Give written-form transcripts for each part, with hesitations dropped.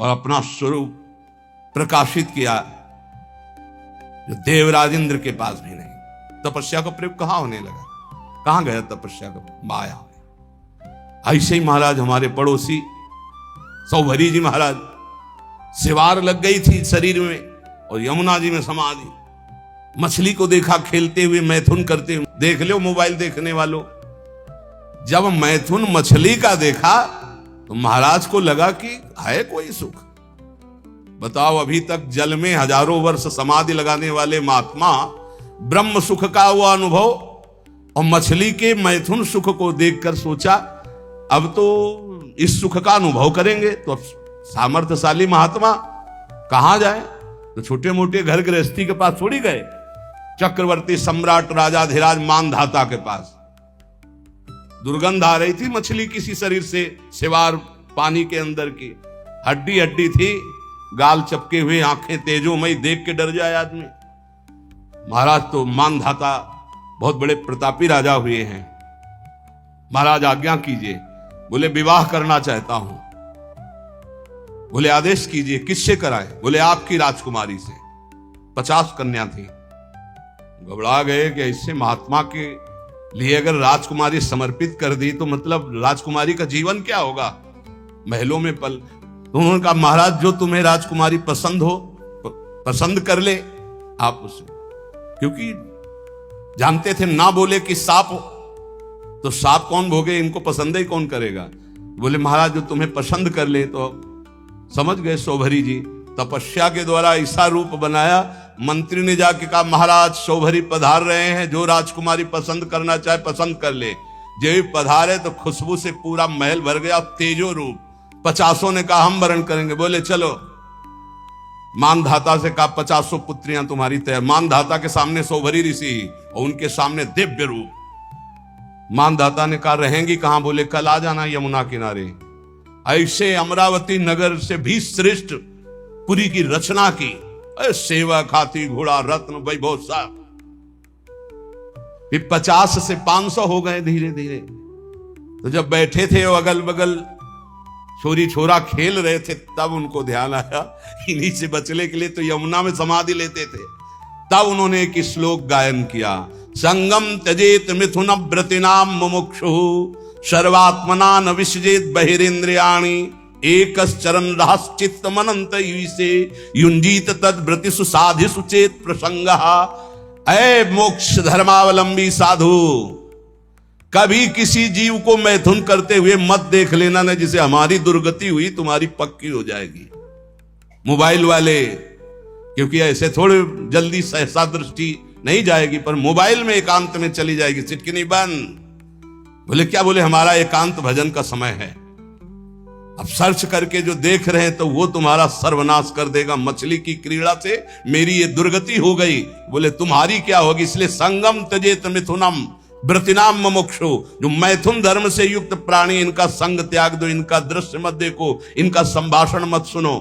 और अपना स्वरूप प्रकाशित किया, जो देवराज इंद्र के पास भी नहीं। तपस्या का प्रयोग कहां होने लगा, कहां गया तपस्या का, माया में। ऐसे ही महाराज हमारे पड़ोसी सौभरी जी महाराज, सिवार लग गई थी शरीर में और यमुना जी में समाधि। मछली को देखा खेलते हुए, मैथुन करते हुए। देख लो मोबाइल देखने वालों, जब मैथुन मछली का देखा तो महाराज को लगा कि है कोई सुख। बताओ, अभी तक जल में हजारों वर्ष समाधि लगाने वाले महात्मा ब्रह्म सुख का हुआ अनुभव और मछली के मैथुन सुख को देखकर सोचा अब तो इस सुख का अनुभव करेंगे। तो अब सामर्थ्यशाली महात्मा कहां जाए, तो छोटे मोटे घर गृहस्थी के पास थोड़ी गए, चक्रवर्ती सम्राट राजाधिराज मानधाता के पास। दुर्गंध आ रही थी मछली किसी शरीर से, सिवार पानी के अंदर की, हड्डी हड्डी थी, गाल चपके हुए, आंखें तेजोमयी, देख के डर जाए आदमी। महाराज तो मानधाता बहुत बड़े प्रतापी राजा हुए हैं। महाराज आज्ञा कीजिए। बोले विवाह करना चाहता हूं। बोले आदेश कीजिए, किससे कराए? बोले आपकी राजकुमारी से। 50 कन्या थी। घबरा गए कि इससे महात्मा के लिए अगर राजकुमारी समर्पित कर दी तो मतलब राजकुमारी का जीवन क्या होगा, महलों में पल। तो उन्होंने कहा महाराज जो तुम्हें राजकुमारी पसंद हो पसंद कर ले आप उसे, क्योंकि जानते थे ना बोले कि सांप तो सांप कौन भोगे, इनको पसंद ही कौन करेगा। बोले महाराज जो तुम्हें पसंद कर ले। तो समझ गए सौभरी जी, तपस्या के द्वारा ऐसा रूप बनाया। मंत्री ने जाके कहा महाराज सौभरी पधार रहे हैं, जो राजकुमारी पसंद करना चाहे पसंद कर ले। जब पधारे तो खुशबू से पूरा महल भर गया, तेजो रूप। 50 ने कहा हम वरण करेंगे। बोले चलो। मानधाता से कहा 50 पुत्रियां तुम्हारी तय। मानधाता के सामने सौभरी ऋषि और उनके सामने दिव्य रूप। मानधाता ने कहा रहेंगी कहां? बोले कल आ जाना यमुना किनारे। ऐसे अमरावती नगर से भी श्रेष्ठ पुरी की रचना की। सेवक, हाथी, घोड़ा, रत्न, वैभव सब। फिर 50 से 500 हो गए धीरे धीरे। तो जब बैठे थे वो अगल बगल छोरी छोरा खेल रहे थे, तब उनको ध्यान आया इन्हीं से बचने के लिए तो यमुना में समाधि लेते थे। तब उन्होंने एक श्लोक गायन किया, संगम त्यजेत मिथुन व्रतिनाम मुमुक्षु सर्वात्मना न विसजेत बहिरेन्द्रियाणि एकश्चरण रहश्चित्त मनंत से युंजीत तद व्रतिषु साधिषु चेत प्रसंगः। ऐ मोक्ष धर्मावलंबी साधु, कभी किसी जीव को मैथुन करते हुए मत देख लेना न, जिसे हमारी दुर्गति हुई तुम्हारी पक्की हो जाएगी। मोबाइल वाले, क्योंकि ऐसे थोड़े जल्दी सहसा दृष्टि नहीं जाएगी, पर मोबाइल में एकांत में चली जाएगी, सिटकिनी बंद। बोले क्या? बोले हमारा एकांत भजन का समय है। अब सर्च करके जो देख रहे हैं तो वो तुम्हारा सर्वनाश कर देगा। मछली की क्रीड़ा से मेरी ये दुर्गति हो गई। बोले तुम्हारी क्या होगी? इसलिए संगम त्यजेत मिथुनम व्रतिनाम मुमुक्षु, जो मैथुन धर्म से युक्त प्राणी, इनका संग त्याग दो, इनका दृश्य मत देखो, इनका संभाषण मत सुनो।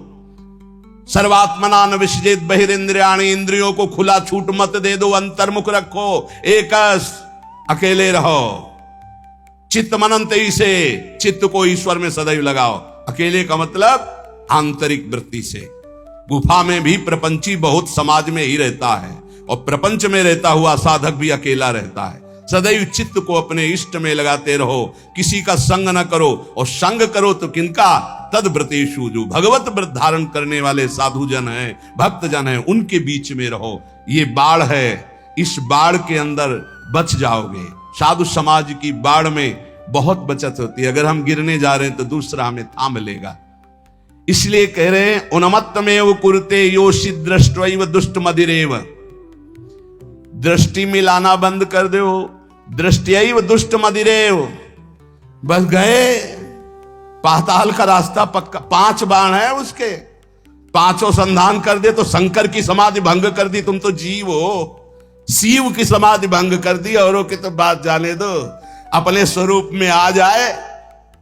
सर्वात्मना न विसजेत बहिरेन्द्रियाणि, इंद्रियों को खुला छूट मत दे दो, अंतर्मुख रखो, एकस अकेले रहो। चित्त मनंत से, चित्त को ईश्वर में सदैव लगाओ। अकेले का मतलब आंतरिक वृत्ति से। गुफा में भी प्रपंची बहुत समाज में ही रहता है, और प्रपंच में रहता हुआ साधक भी अकेला रहता है। सदैव चित्त को अपने इष्ट में लगाते रहो, किसी का संग न करो, और संग करो तो किनका? तद व्रतेषु, जो भगवत व्रत धारण करने वाले साधु जन हैं, भक्त जन हैं, उनके बीच में रहो। ये बाढ़ है, इस बाढ़ के अंदर बच जाओगे। साधु समाज की बाढ़ में बहुत बचत होती है। अगर हम गिरने जा रहे हैं तो दूसरा हमें थाम लेगा। इसलिए कह रहे हैं उन्मत्तमेव कुरुते योषि दृष्ट्वैव दुष्ट मदिरेव। दृष्टि मिलाना बंद कर दो, दृष्टैव दुष्ट मदिरेव। बस गए, पाताल का रास्ता पक्का। 5 बाण है उसके, 5 संधान कर दे तो शंकर की समाधि भंग कर दी। तुम तो जीव हो, शिव की समाधि भंग कर दी। औरों की तो बात जाने दो, अपने स्वरूप में आ जाए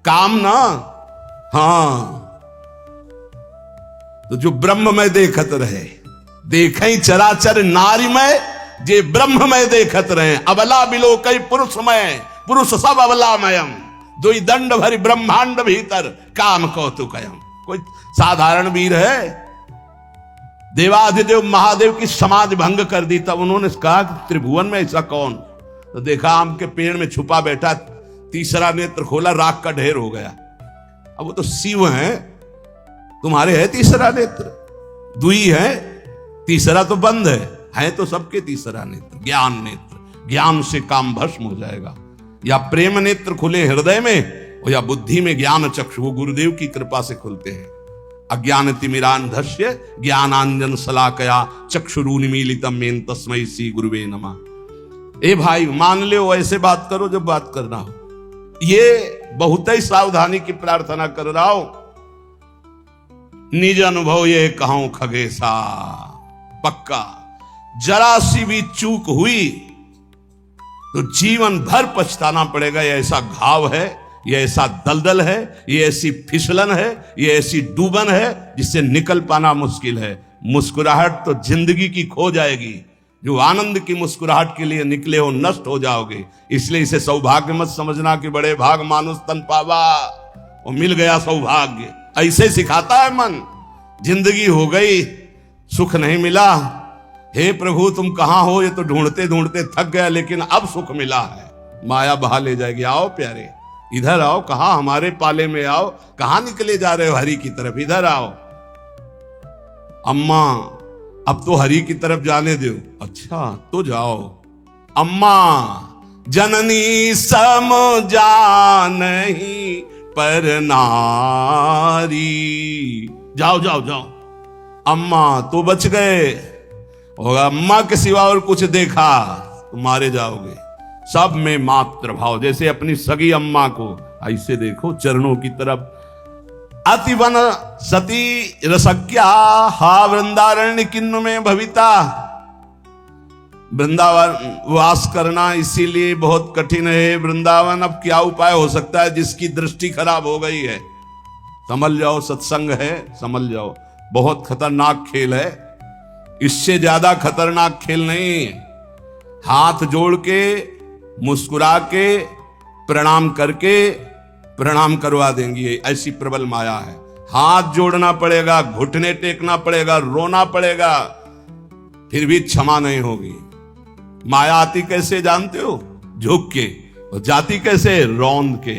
काम ना। हाँ, तो जो ब्रह्म में देखत रहे, देखें चराचर नारीमय, जे ब्रह्म में देखत रहे। अबला बिलो कई पुरुषमय, पुरुष सब अबलामयम, दुई दंड भरी ब्रह्मांड भीतर काम कौतुकयम। कोई साधारण वीर है? देवाधिदेव महादेव की समाधि भंग कर दी। तब उन्होंने कहा कि त्रिभुवन में ऐसा कौन? तो देखा आम के पेड़ में छुपा बैठा, तीसरा नेत्र खोला, राख का ढेर हो गया। अब वो तो शिव हैं, तुम्हारे है तीसरा नेत्र? दुई है, तीसरा तो बंद है तो सबके तीसरा नेत्र ज्ञान नेत्र। ज्ञान से काम भस्म हो जाएगा। या प्रेम नेत्र खुले हृदय में, और या बुद्धि में ज्ञान चक्षु, वो गुरुदेव की कृपा से खुलते हैं। अज्ञान तिमिरांधस्य ज्ञानांजन शलाकया चक्षुरुन्मीलितम मेन तस्मै श्री गुरुवे नमः। ए भाई मान लो, ऐसे बात करो जब बात करना हो। ये बहुत ही सावधानी की प्रार्थना कर रहा हूं। निज अनुभव ये कहूं खगेशा, पक्का जरा सी भी चूक हुई तो जीवन भर पछताना पड़ेगा। ये ऐसा घाव है, ये ऐसा दलदल है, ये ऐसी फिसलन है, ये ऐसी डूबन है जिससे निकल पाना मुश्किल है। मुस्कुराहट तो जिंदगी की खो जाएगी। जो आनंद की मुस्कुराहट के लिए निकले हो, नष्ट हो जाओगे। इसलिए इसे सौभाग्य मत समझना कि बड़े भाग मानुष तन पावा, वो मिल गया सौभाग्य। ऐसे सिखाता है मन। जिंदगी हो गई, सुख नहीं मिला, हे प्रभु तुम कहां हो? ये तो ढूंढते ढूंढते थक गया, लेकिन अब सुख मिला है। माया बहा ले जाएगी। आओ प्यारे, इधर आओ। कहां हमारे पाले में आओ? कहां निकले जा रहे हो हरि की तरफ? इधर आओ। अम्मा अब तो हरि की तरफ जाने दो। अच्छा तो जाओ। अम्मा जननी सम जानहि पर नारी। जाओ जाओ जाओ। अम्मा तो बच गए, होगा अम्मा के सिवा और कुछ देखा तो मारे जाओगे। सब में मात्र भाव, जैसे अपनी सगी अम्मा को ऐसे देखो चरणों की तरफ। अतिवन सती रसज्ञा हा वृंदारण्य किन्नु में भविता। वृंदावन वास करना इसीलिए बहुत कठिन है। वृंदावन अब क्या उपाय हो सकता है जिसकी दृष्टि खराब हो गई है? संभल जाओ, सत्संग है, संभल जाओ। बहुत खतरनाक खेल है, इससे ज्यादा खतरनाक खेल नहीं। हाथ जोड़ के, मुस्कुरा के, प्रणाम करके प्रणाम करवा देंगी, ऐसी प्रबल माया है। हाथ जोड़ना पड़ेगा, घुटने टेकना पड़ेगा, रोना पड़ेगा, फिर भी क्षमा नहीं होगी। माया आती कैसे जानते हो? झुक के। और जाती कैसे? रौंद के।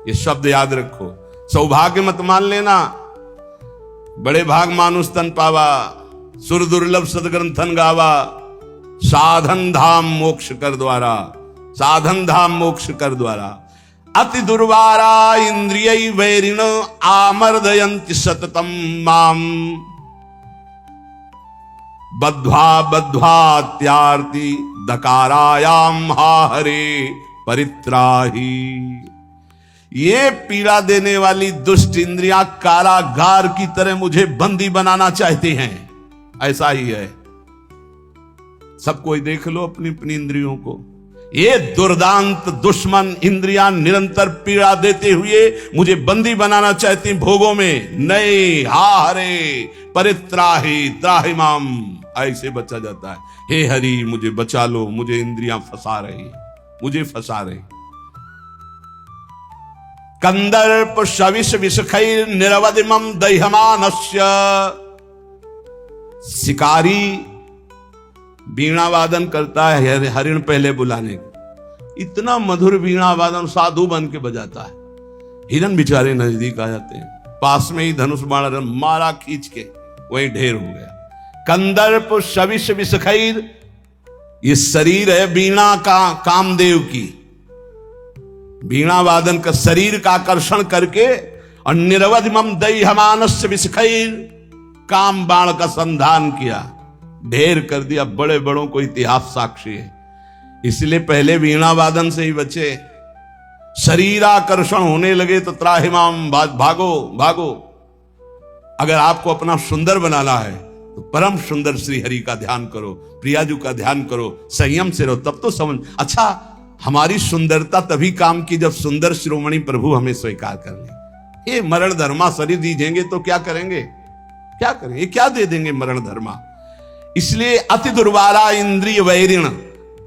ये शब्द याद रखो। सौभाग्य मत मान लेना। बड़े भाग मानुष तन पावा, सुर दुर्लभ सदग्रंथन गावा। साधन धाम मोक्ष कर द्वारा, साधन धाम मोक्ष कर द्वारा। अति दुर्वारा इंद्रिय वैरिण आमर्दयन्ति सततम माम। बद्ध्वा बद्ध्वात्यार्ति दकारायाम हा हरे परित्राही। ये पीड़ा देने वाली दुष्ट इंद्रियां कारागार की तरह मुझे बंदी बनाना चाहती हैं। ऐसा ही है। सब कोई देख लो अपनी अपनी इंद्रियों को। ये दुर्दांत दुश्मन इंद्रियां निरंतर पीड़ा देते हुए मुझे बंदी बनाना चाहती भोगों में। नहीं, हा हरे परित्राही त्राहि माम, ऐसे बचा जाता है। हे हरि मुझे बचा लो, मुझे इंद्रियां फंसा रही, मुझे फंसा रही। कंदर्प शविष विषखैर निरवधिमम दह्यमानस्य। शिकारी वीणा वादन करता है हरिण पहले बुलाने को। इतना मधुर वीणा वादन साधु बन के बजाता है। हिरण बेचारे नजदीक आ जाते हैं, पास में ही धनुष बाण मारा खींच के, वही ढेर हो गया। कंदर्प शविष विषखैर, ये शरीर है वीणा का, कामदेव की। वीणा वादन का शरीर का आकर्षण करके, और निरवधिमम दह्यमानस्य विषखैर, काम बाण का संधान किया, ढेर कर दिया। बड़े बड़ों को इतिहास साक्षी है। इसलिए पहले वीणा वादन से ही बचे। शरीर आकर्षण होने लगे तो त्राहिमाम, भागो भागो। अगर आपको अपना सुंदर बनाना है तो परम सुंदर श्री हरि का ध्यान करो, प्रियाजू का ध्यान करो, संयम से रहो, तब तो समझ। अच्छा, हमारी सुंदरता तभी काम की जब सुंदर शिरोमणि प्रभु हमें स्वीकार कर ले। ये मरण धर्मा शरीर दीजेंगे तो क्या करेंगे? क्या करेंगे? क्या दे देंगे मरण धर्मा? इसलिए अति दुर्वारा इंद्रिय वैरिण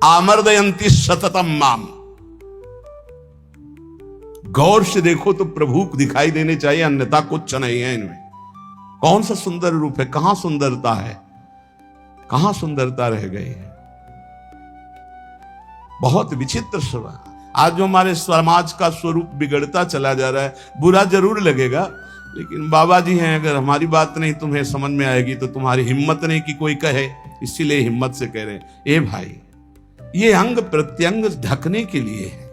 आमर्दयन्ति सततम माम। गौर से देखो तो प्रभु दिखाई देने चाहिए, अन्यथा कुछ नहीं है इनमें। कौन सा सुंदर रूप है, कहां सुंदरता है, कहां सुंदरता रह गई है। बहुत विचित्र स्वभाव। आज जो हमारे समाज का स्वरूप बिगड़ता चला जा रहा है, बुरा जरूर लगेगा, लेकिन बाबा जी हैं, अगर हमारी बात नहीं तुम्हें समझ में आएगी तो तुम्हारी हिम्मत नहीं कि कोई कहे, इसीलिए हिम्मत से कह रहे हैं। ए भाई, ये अंग प्रत्यंग ढकने के लिए है,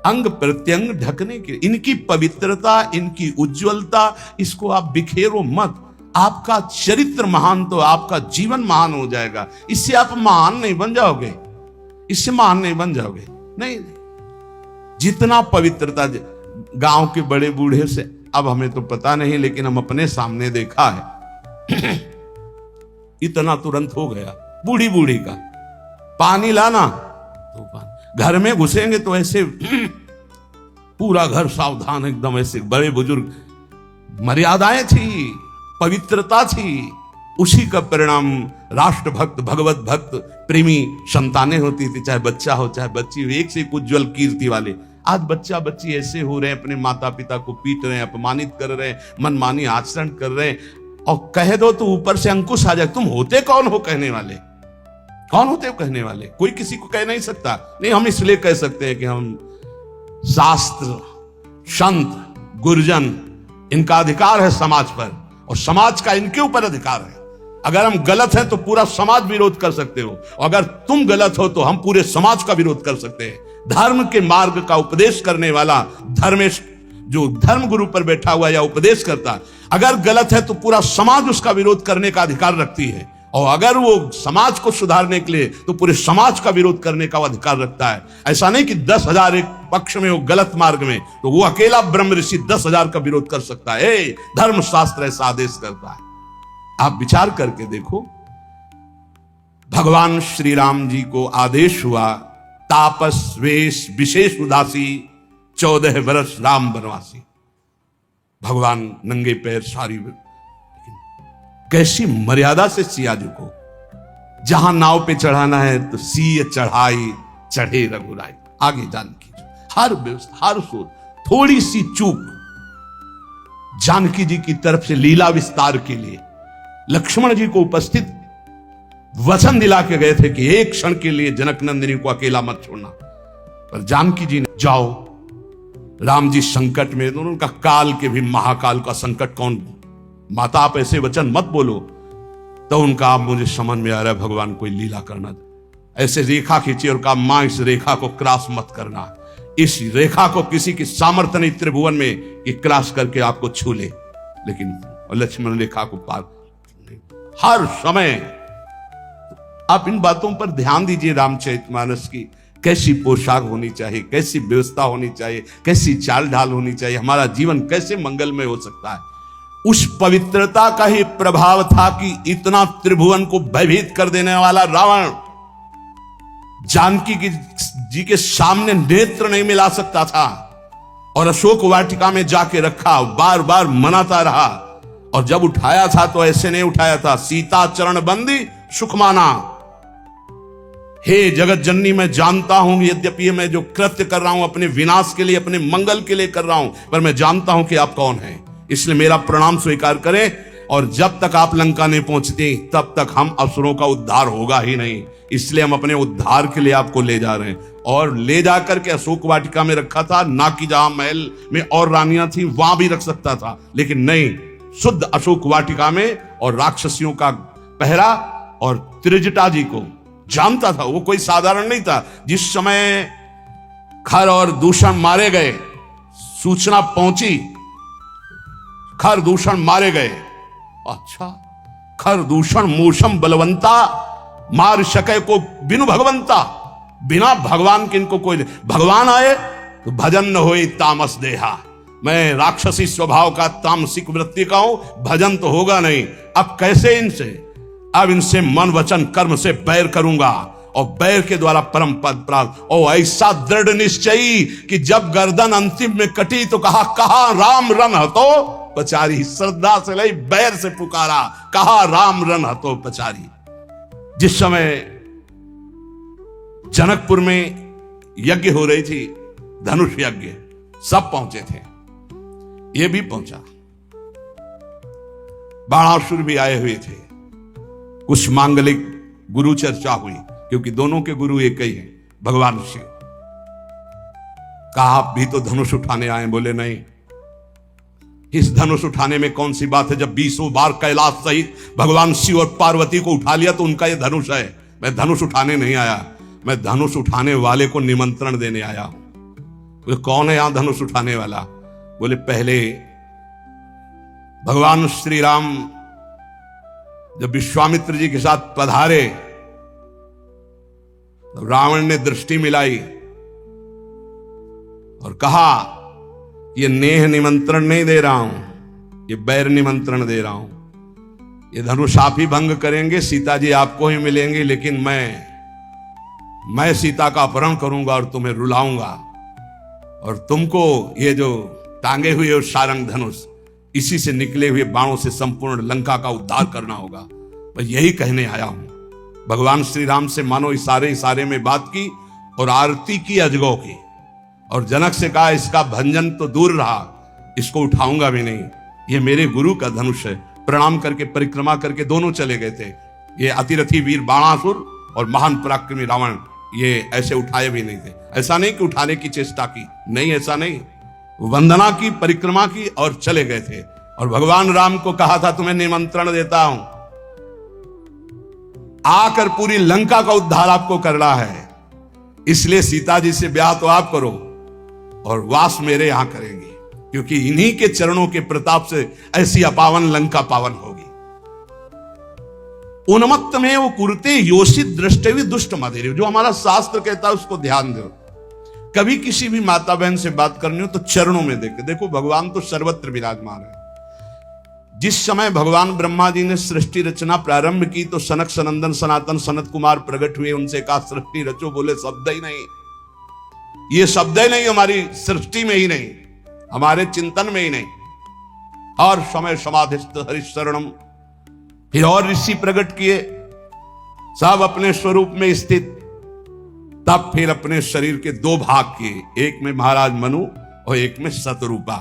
अंग प्रत्यंग ढकने के, इनकी पवित्रता, इनकी उज्जवलता, इसको आप बिखेरो मत। आपका चरित्र महान तो आपका जीवन महान हो जाएगा। इससे आप महान नहीं बन जाओगे, इससे महान नहीं बन जाओगे। नहीं, जितना पवित्रता, गांव के बड़े बूढ़े से, अब हमें तो पता नहीं, लेकिन हम अपने सामने देखा है इतना तुरंत हो गया। बूढ़ी बूढ़ी का पानी लाना तो पानी, घर में घुसेंगे तो ऐसे पूरा घर सावधान, एकदम ऐसे बड़े बुजुर्ग, मर्यादाएं थी, पवित्रता थी। उसी का परिणाम राष्ट्र भक्त, भगवत भक्त, प्रेमी संतानें होती थी, चाहे बच्चा हो चाहे बच्ची हो, एक से एक उज्जवल कीर्ति वाले। आज बच्चा बच्ची ऐसे हो रहे हैं, अपने माता पिता को पीट रहे हैं, अपमानित कर रहे हैं, मनमानी आचरण कर रहे हैं, और कह दो तो ऊपर से अंकुश आ जाए। तुम होते कौन हो कहने वाले? कौन होते हो कहने वाले? कोई किसी को कह नहीं सकता। नहीं, हम इसलिए कह सकते हैं कि हम शास्त्र, संत, गुरुजन, इनका अधिकार है समाज पर, और समाज का इनके ऊपर अधिकार है। अगर हम गलत हैं तो पूरा समाज विरोध कर सकते हो, अगर तुम गलत हो तो हम पूरे समाज का विरोध कर सकते हैं। धर्म के मार्ग का उपदेश करने वाला धर्मेश, जो धर्म गुरु पर बैठा हुआ या उपदेश करता, अगर गलत है तो पूरा समाज उसका विरोध करने का अधिकार रखती है, और अगर वो समाज को सुधारने के लिए तो पूरे समाज का विरोध करने का अधिकार रखता है। ऐसा नहीं कि 10,000 एक पक्ष में हो गलत मार्ग में तो वो अकेला ब्रह्म ऋषि 10,000 का विरोध कर सकता है। धर्म शास्त्र ऐसा आदेश करता है। आप विचार करके देखो, भगवान श्री राम जी को आदेश हुआ, तापस वेश विशेष उदासी, 14 वर्ष राम वनवासी। भगवान नंगे पैर, सारी, कैसी मर्यादा से सिया जी को, जहां नाव पे चढ़ाना है तो सिय चढ़ाई चढ़े रघुराई। आगे जानकी जी, हर व्यवस्था, हर सोच, थोड़ी सी चूक जानकी जी की तरफ से लीला विस्तार के लिए लक्ष्मण जी को उपस्थित वचन दिला के गए थे कि एक क्षण के लिए जनक नंदिनी को अकेला मत छोड़ना, पर जानकी जी ने, जाओ, राम जी संकट में, उनका काल के भी महाकाल का संकट कौन, माता आप ऐसे वचन मत बोलो। तो उनका, आप मुझे समझ में आ रहा है भगवान कोई लीला करना, ऐसे रेखा खींची और कहा, मां इस रेखा को क्रॉस मत करना, इस रेखा को किसी की सामर्थ्य नहीं त्रिभुवन में कि क्रॉस करके आपको छू ले। लेकिन लक्ष्मण रेखा को पार हर समय। आप इन बातों पर ध्यान दीजिए। रामचरितमानस की कैसी पोशाक होनी चाहिए, कैसी व्यवस्था होनी चाहिए, कैसी चाल ढाल होनी चाहिए, हमारा जीवन कैसे मंगलमय हो सकता है। उस पवित्रता का ही प्रभाव था कि इतना त्रिभुवन को भयभीत कर देने वाला रावण जानकी जी के सामने नेत्र नहीं मिला सकता था, और अशोक वाटिका में जाके रखा, बार बार मनाता रहा, और जब उठाया था तो ऐसे नहीं उठाया था, सीता चरण बंदी सुख माना। हे जगत जननी, मैं जानता हूं यद्यपि मैं जो कृत्य कर रहा हूं अपने विनाश के लिए, अपने मंगल के लिए कर रहा हूं, पर मैं जानता हूं कि आप कौन हैं, इसलिए मेरा प्रणाम स्वीकार करें। और जब तक आप लंका नहीं पहुंचते तब तक हम असुरों का उद्धार होगा ही नहीं, इसलिए हम अपने उद्धार के लिए आपको ले जा रहे हैं। और ले जाकर के अशोक वाटिका में रखा था, ना कि जहां महल में और रानियां थी वहां भी रख सकता था, लेकिन नहीं, शुद्ध अशोक वाटिका में। और राक्षसियों का पहरा, और त्रिजटा जी को जानता था, वो कोई साधारण नहीं था। जिस समय खर और दूषण मारे गए, सूचना पहुंची खर दूषण मारे गए, अच्छा, खर दूषण मूषम बलवंता, मार सके को बिनु भगवंता, बिना भगवान के इनको कोई, भगवान आए तो भजन न होए तामस देहा। मैं राक्षसी स्वभाव का, तामसिक वृत्ति का हूं, भजन तो होगा नहीं। अब कैसे इनसे, अब इनसे मन वचन कर्म से बैर करूंगा, और बैर के द्वारा परम पद प्राप्त। और ऐसा दृढ़ निश्चयी कि जब गर्दन अंतिम में कटी तो कहा राम रन हतो पचारी, श्रद्धा से लई, बैर से पुकारा, कहा राम रन हतो पचारी। जिस समय जनकपुर में यज्ञ हो रही थी, धनुष यज्ञ, सब पहुंचे थे, ये भी पहुंचा। बाणासुर भी आए हुए थे। कुछ मांगलिक गुरु चर्चा हुई, क्योंकि दोनों के गुरु एक ही हैं, भगवान शिव। कहा आप भी तो धनुष उठाने आए? बोले नहीं, इस धनुष उठाने में कौन सी बात है? जब 20 बार कैलाश सहित भगवान शिव और पार्वती को उठा लिया तो उनका ये धनुष है। मैं धनुष उठाने नहीं आया, मैं धनुष उठाने वाले को निमंत्रण देने आया हूं। बोले कौन है यहां धनुष उठाने वाला? बोले पहले भगवान श्री राम जब विश्वामित्र जी के साथ पधारे तो रावण ने दृष्टि मिलाई और कहा ये नेह निमंत्रण नहीं दे रहा हूं, ये बैर निमंत्रण दे रहा हूं। ये धनुष आप ही भंग करेंगे, सीता जी आपको ही मिलेंगे, लेकिन मैं सीता का अपहरण करूंगा और तुम्हें रुलाऊंगा, और तुमको ये जो टांगे हुए और सारंग धनुष, इसी से निकले हुए बाणों से संपूर्ण लंका का उद्धार करना होगा। मैं यही कहने आया हूं। भगवान श्री राम से मानो इशारे में बात की और आरती की अजगौ की, और जनक से कहा इसका भंजन तो दूर रहा, इसको उठाऊंगा भी नहीं, ये मेरे गुरु का धनुष है। प्रणाम करके परिक्रमा करके दोनों चले गए थे। ये अतिरथी वीर बाणासुर और महान पराक्रमी रावण ये ऐसे उठाए भी नहीं थे। ऐसा नहीं कि उठाने की चेष्टा की, नहीं, ऐसा नहीं, वंदना की, परिक्रमा की और चले गए थे। और भगवान राम को कहा था तुम्हें निमंत्रण देता हूं, आकर पूरी लंका का उद्धार आपको करना है, इसलिए सीता जी से ब्याह तो आप करो और वास मेरे यहां करेंगे, क्योंकि इन्हीं के चरणों के प्रताप से ऐसी अपावन लंका पावन होगी। उन्मत्त में वो कुरते योषित दृष्टि दुष्ट मधेरे, जो हमारा शास्त्र कहता है उसको ध्यान दो। कभी किसी भी माता बहन से बात करनी हो तो चरणों में देखे। देखो भगवान तो सर्वत्र विराजमान है। जिस समय भगवान ब्रह्मा जी ने सृष्टि रचना प्रारंभ की तो सनक सनंदन सनातन सनत कुमार प्रकट हुए, उनसे कहा सृष्टि रचो, बोले शब्द ही नहीं, ये शब्द ही नहीं, हमारी सृष्टि में ही नहीं, हमारे चिंतन में ही नहीं। और समय समाधिस्थ हरिशरणम, फिर और ऋषि प्रकट किए, सब अपने स्वरूप में स्थित। तब फिर अपने शरीर के दो भाग किए, एक में महाराज मनु और एक में शतरूपा।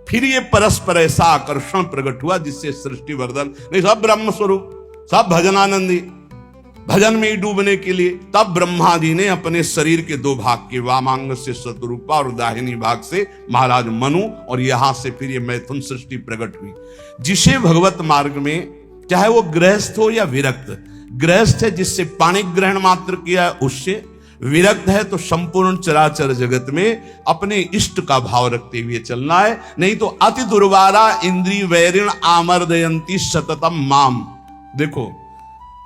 फिर ये परस्पर ऐसा आकर्षण प्रकट हुआ जिससे सृष्टि वर्धन, नहीं सब ब्रह्म स्वरूप, सब भजनानंदी, भजन में ही डूबने के लिए। तब ब्रह्मा जी ने अपने शरीर के दो भाग के, वामांग से शतरूपा और दाहिनी भाग से महाराज मनु, और यहां से फिर ये मैथुन सृष्टि प्रकट हुई। जिसे भगवत मार्ग में, चाहे वो गृहस्थ हो या विरक्त, गृहस्थ है जिससे पाणी ग्रहण मात्र किया उससे, विरक्त है तो संपूर्ण चराचर जगत में अपने इष्ट का भाव रखते हुए चलना है। नहीं तो अति दुर्वारा इंद्रिय वैरिण आमर्दयंती सततम माम। देखो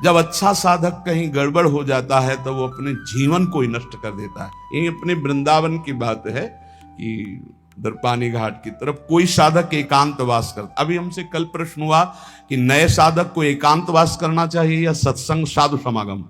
जब अच्छा साधक कहीं गड़बड़ हो जाता है तो वो अपने जीवन को ही नष्ट कर देता है। ये अपने वृंदावन की बात है कि दरपानी घाट की तरफ कोई साधक एकांतवास करता। अभी हमसे कल प्रश्न हुआ कि नए साधक को एकांतवास करना चाहिए या सत्संग साधु समागम।